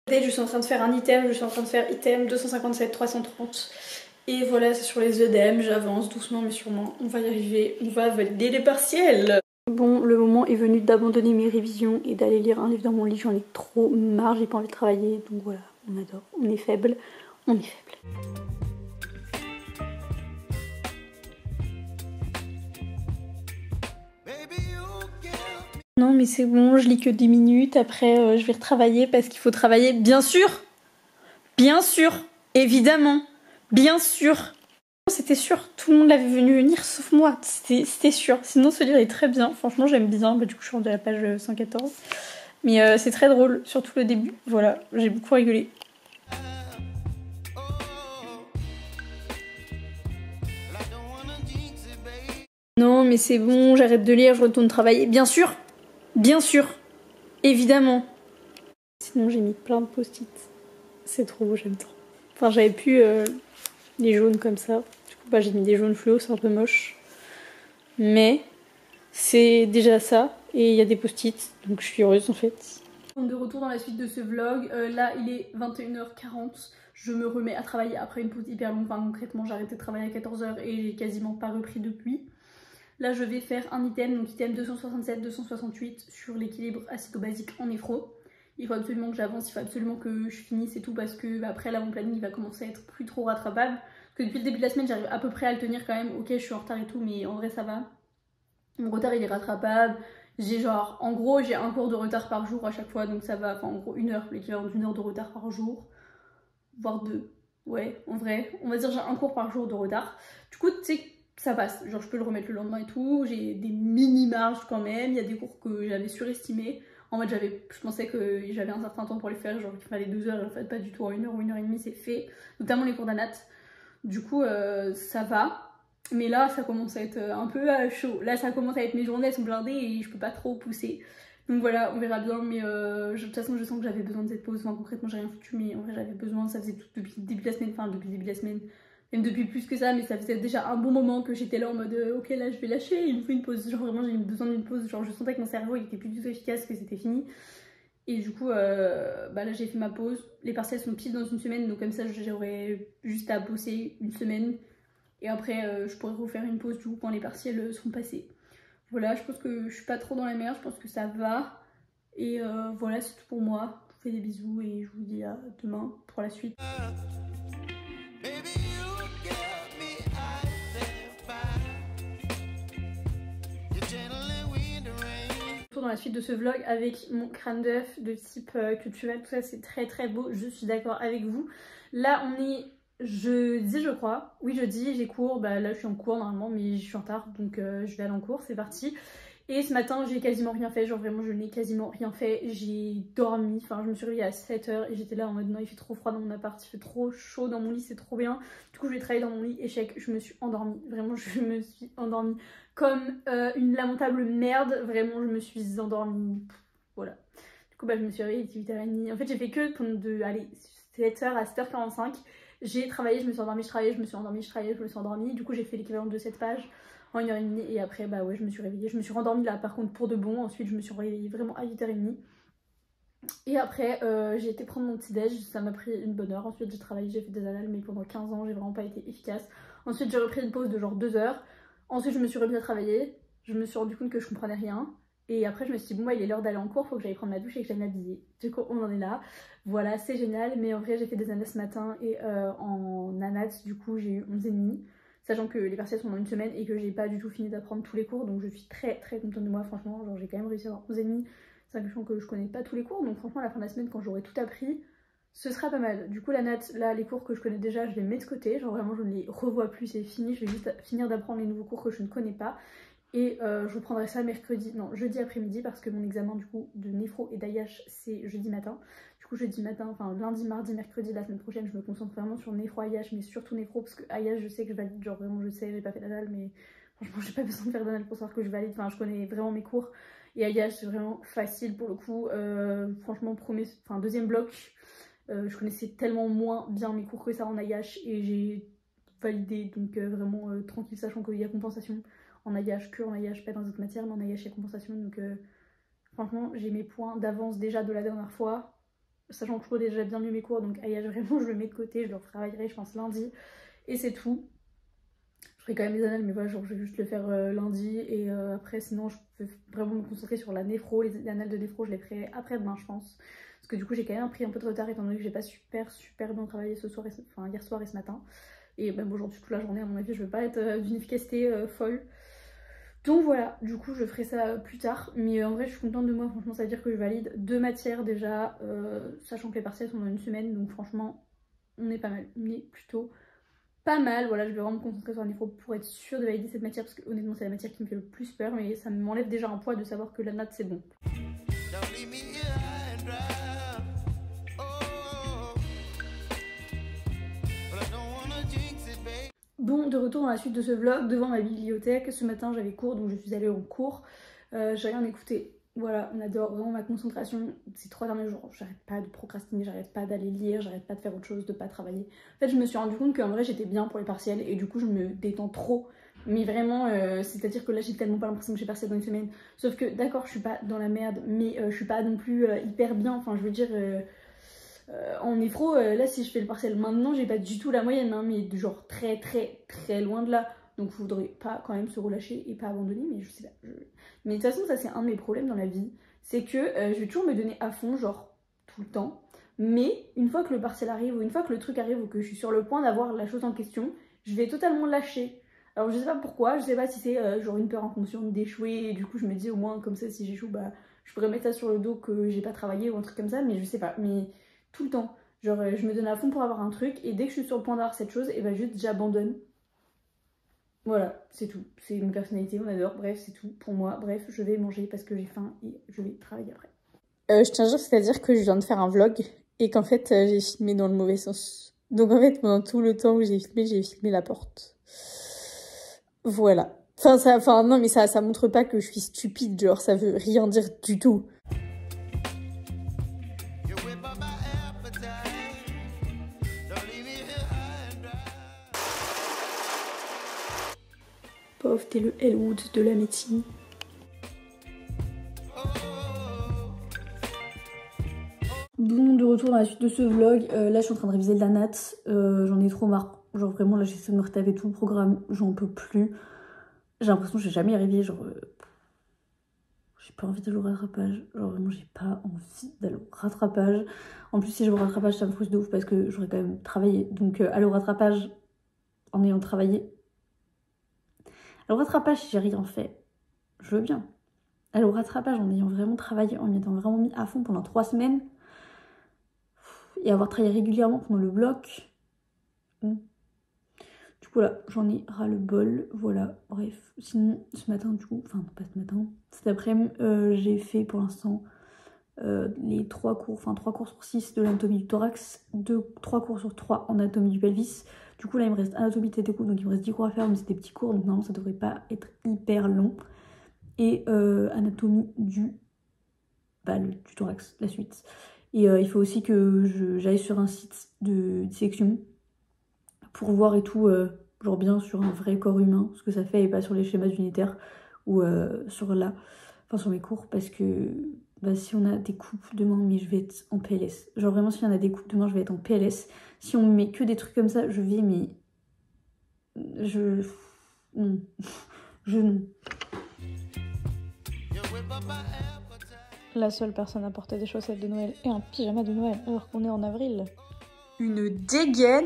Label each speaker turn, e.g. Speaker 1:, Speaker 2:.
Speaker 1: Je suis en train de faire un item, je suis en train de faire item 257, 330. Et voilà, c'est sur les œdèmes, j'avance doucement mais sûrement. On va y arriver, on va valider les partiels. Bon, le moment est venu d'abandonner mes révisions et d'aller lire un livre dans mon lit. J'en ai trop marre, j'ai pas envie de travailler. Donc voilà, on adore, on est faible, on est faible. Non mais c'est bon, je lis que 10 minutes, après je vais retravailler parce qu'il faut travailler, bien sûr, évidemment, bien sûr. C'était sûr, tout le monde l'avait venu lire sauf moi, c'était sûr. Sinon ce livre est très bien, franchement j'aime bien, du coup je suis rendue à la page 114. Mais c'est très drôle, surtout le début, voilà, j'ai beaucoup rigolé. Non mais c'est bon, j'arrête de lire, je retourne travailler, bien sûr, évidemment. Sinon j'ai mis plein de post-it, c'est trop beau, j'aime trop. Enfin j'avais plus les jaunes comme ça, du coup j'ai mis des jaunes fluo, c'est un peu moche. Mais c'est déjà ça, et il y a des post-it, donc je suis heureuse en fait. De retour dans la suite de ce vlog, là il est 21h40, je me remets à travailler après une pause hyper longue, enfin concrètement j'ai arrêté de travailler à 14h et j'ai quasiment pas repris depuis. Là je vais faire un item, donc item 267, 268 sur l'équilibre acido-basique en néphro. Il faut absolument que j'avance, il faut absolument que je finisse et tout parce que après là mon planning il va commencer à être plus trop rattrapable. Parce que depuis le début de la semaine j'arrive à peu près à le tenir quand même, ok je suis en retard et tout mais en vrai ça va. Mon retard il est rattrapable, j'ai genre, en gros j'ai un cours de retard par jour à chaque fois donc ça va, enfin en gros une heure, l'équivalent d'une heure de retard par jour, voire deux, ouais en vrai, on va dire j'ai un cours par jour de retard. Du coup tu sais ça passe, genre je peux le remettre le lendemain et tout, j'ai des mini marges quand même, il y a des cours que j'avais surestimés. En fait je pensais que j'avais un certain temps pour les faire, genre qu'il fallait 2 heures et en fait pas du tout, en 1 heure ou 1 heure et demie c'est fait, notamment les cours d'anat. Du coup ça va. Mais là ça commence à être un peu chaud. Là ça commence à être, mes journées elles sont blindées et je peux pas trop pousser. Donc voilà, on verra bien, mais de toute façon je sens que j'avais besoin de cette pause. Enfin concrètement j'ai rien foutu mais en vrai j'avais besoin, ça faisait tout depuis le début de la semaine, enfin depuis le début de la semaine. Même depuis plus que ça, mais ça faisait déjà un bon moment que j'étais là en mode ok là je vais lâcher, il me faut une pause. Genre vraiment j'ai besoin d'une pause, genre je sentais que mon cerveau il était plus du tout efficace, que c'était fini. Et du coup bah là j'ai fait ma pause. Les partiels sont pile dans une semaine donc comme ça j'aurais juste à bosser une semaine. Et après, je pourrais refaire une pause du coup quand les partiels seront passés. Voilà, je pense que je suis pas trop dans la merde, je pense que ça va. Et voilà, c'est tout pour moi. Je vous fais des bisous et je vous dis à demain pour la suite. Dans la suite de ce vlog avec mon crâne d'œuf de type culturel, tout ça c'est très très beau, je suis d'accord avec vous. Là on est jeudi je crois, oui jeudi, j'ai cours, bah là je suis en cours normalement mais je suis en retard donc je vais aller en cours, c'est parti. Et ce matin j'ai quasiment rien fait, genre vraiment je n'ai quasiment rien fait, j'ai dormi, enfin je me suis réveillée à 7h et j'étais là en mode non il fait trop froid dans mon appart, il fait trop chaud dans mon lit, c'est trop bien. Du coup je vais travailler dans mon lit, échec, je me suis endormie, vraiment je me suis endormie comme une lamentable merde, vraiment je me suis endormie, voilà. Du coup bah je me suis réveillée, il était 8h30, en fait j'ai fait que de, allez, 7h à 7h45, j'ai travaillé, je me suis endormie, je travaillais, je me suis endormie, je travaillais, je me suis endormie, du coup j'ai fait l'équivalent de cette page en 1h30 et après bah ouais je me suis réveillée, je me suis rendormie là par contre pour de bon, ensuite je me suis réveillée vraiment à 8h30. Et après j'ai été prendre mon petit déj, ça m'a pris une bonne heure, ensuite j'ai travaillé, j'ai fait des annales mais pendant 15 ans j'ai vraiment pas été efficace. Ensuite j'ai repris une pause de genre 2 heures, ensuite je me suis remise à travailler, je me suis rendu compte que je comprenais rien. Et après je me suis dit bon bah il est l'heure d'aller en cours, faut que j'aille prendre ma douche et que j'aille m'habiller. Du coup on en est là, voilà c'est génial, mais en vrai j'ai fait des annales ce matin et en anat du coup j'ai eu 11h30. Sachant que les partiels sont dans une semaine et que j'ai pas du tout fini d'apprendre tous les cours, donc je suis très très contente de moi franchement, genre j'ai quand même réussi à avoir 11h30. Sachant que je connais pas tous les cours, donc franchement à la fin de la semaine quand j'aurai tout appris, ce sera pas mal. Du coup la nat, là les cours que je connais déjà je les mets de côté, genre vraiment je ne les revois plus, c'est fini, je vais juste finir d'apprendre les nouveaux cours que je ne connais pas. Et je reprendrai ça jeudi après-midi parce que mon examen du coup de néphro et d'AIH c'est jeudi matin. Du coup jeudi matin, enfin lundi, mardi, mercredi la semaine prochaine je me concentre vraiment sur néphro, AIH mais surtout néphro parce que AIH je sais que je valide, genre vraiment je sais, j'ai pas fait d'anal mais franchement j'ai pas besoin de faire d'anal pour savoir que je valide, enfin je connais vraiment mes cours. Et AIH c'est vraiment facile pour le coup, franchement deuxième bloc, je connaissais tellement moins bien mes cours que ça en AIH et j'ai validé donc vraiment tranquille sachant qu'il y a compensation en AIH, que en AIH, pas dans d'autres matières mais en AIH il y a compensation donc franchement j'ai mes points d'avance déjà de la dernière fois sachant que je connais déjà bien mieux mes cours, donc Ayage vraiment je le mets de côté, je le retravaillerai je pense lundi et c'est tout. Je ferai quand même les annales mais voilà, genre je vais juste le faire lundi et après sinon je peux vraiment me concentrer sur la néphro, les annales de néphro je les ferai après-demain je pense. Parce que du coup j'ai quand même pris un peu de retard étant donné que j'ai pas super bien travaillé ce soir enfin hier soir et ce matin. Et même aujourd'hui toute la journée à mon avis je vais pas être d'une efficacité folle. Donc voilà, du coup je ferai ça plus tard, mais en vrai je suis contente de moi, franchement ça veut dire que je valide 2 matières déjà, sachant que les partiels sont dans une semaine, donc franchement on est pas mal, on est plutôt pas mal. Voilà, je vais vraiment me concentrer sur la néphro pour être sûre de valider cette matière, parce que honnêtement c'est la matière qui me fait le plus peur, mais ça m'enlève déjà un poids de savoir que la natte c'est bon. Bon, de retour dans la suite de ce vlog, devant ma bibliothèque. Ce matin j'avais cours, donc je suis allée en cours. J'ai rien écouté. Voilà, on adore vraiment ma concentration. Ces 3 derniers jours, j'arrête pas de procrastiner, j'arrête pas d'aller lire, j'arrête pas de faire autre chose, de pas travailler. En fait, je me suis rendu compte qu'en vrai j'étais bien pour les partiels et du coup je me détends trop. Mais vraiment, c'est-à-dire que là j'ai tellement pas l'impression que j'ai partiel dans une semaine. Sauf que d'accord, je suis pas dans la merde, mais je suis pas non plus hyper bien. Enfin, je veux dire... en néphro, là si je fais le partiel maintenant, j'ai pas du tout la moyenne, hein, mais genre très loin de là. Donc faudrait pas quand même se relâcher et pas abandonner, mais je sais pas. Mais de toute façon ça c'est un de mes problèmes dans la vie, c'est que je vais toujours me donner à fond, genre tout le temps. Mais une fois que le partiel arrive, ou une fois que le truc arrive, ou que je suis sur le point d'avoir la chose en question, je vais totalement lâcher. Alors je sais pas pourquoi, je sais pas si c'est genre une peur inconsciente d'échouer, et du coup je me dis au moins comme ça si j'échoue, bah je pourrais mettre ça sur le dos que j'ai pas travaillé ou un truc comme ça, mais je sais pas. Mais tout le temps. Genre je me donne à fond pour avoir un truc et dès que je suis sur le point d'avoir cette chose, et ben juste j'abandonne. Voilà, c'est tout. C'est une personnalité, on adore. Bref, c'est tout pour moi. Bref, je vais manger parce que j'ai faim et je vais travailler après. Je tiens juste à dire que je viens de faire un vlog et qu'en fait j'ai filmé dans le mauvais sens. Donc en fait pendant tout le temps où j'ai filmé la porte. Voilà. Enfin non mais ça montre pas que je suis stupide, genre ça veut rien dire du tout. Pauvre, t'es le Elwood de la médecine. Bon, de retour dans la suite de ce vlog, là je suis en train de réviser de la natte, j'en ai trop marre. Genre vraiment là j'essaie de me retaper tout le programme, j'en peux plus. J'ai l'impression que j'ai jamais arrivé, genre... j'ai pas envie d'aller au rattrapage, genre vraiment j'ai pas envie d'aller au rattrapage. En plus si je vais au rattrapage ça me frustre de ouf parce que j'aurais quand même travaillé. Donc aller au rattrapage en ayant travaillé... Aller au rattrapage si j'ai rien fait, je veux bien. Aller au rattrapage en ayant vraiment travaillé, en m'y étant vraiment mis à fond pendant 3 semaines et avoir travaillé régulièrement pendant le bloc. Du coup là, j'en ai ras le bol, voilà, bref. Sinon, ce matin du coup, enfin pas ce matin, cet après-midi, j'ai fait pour l'instant les 3 cours, enfin 3 cours sur 6 de l'anatomie du thorax, 3 cours sur 3 en anatomie du pelvis. Du coup là il me reste anatomie tête et cou, donc il me reste 10 cours à faire, mais c'est des petits cours, donc normalement ça devrait pas être hyper long. Et anatomie du thorax, la suite. Et il faut aussi que j'aille sur un site de dissection pour voir et tout, genre bien sur un vrai corps humain, ce que ça fait et pas sur les schémas unitaires ou sur mes cours, parce que bah, si on a des coupes demain, mais je vais être en PLS. Genre vraiment si on a des coupes demain, je vais être en PLS. Si on me met que des trucs comme ça, je vais, mais... Non. Non. La seule personne à porter des chaussettes de Noël et un pyjama de Noël alors qu'on est en avril. Une dégaine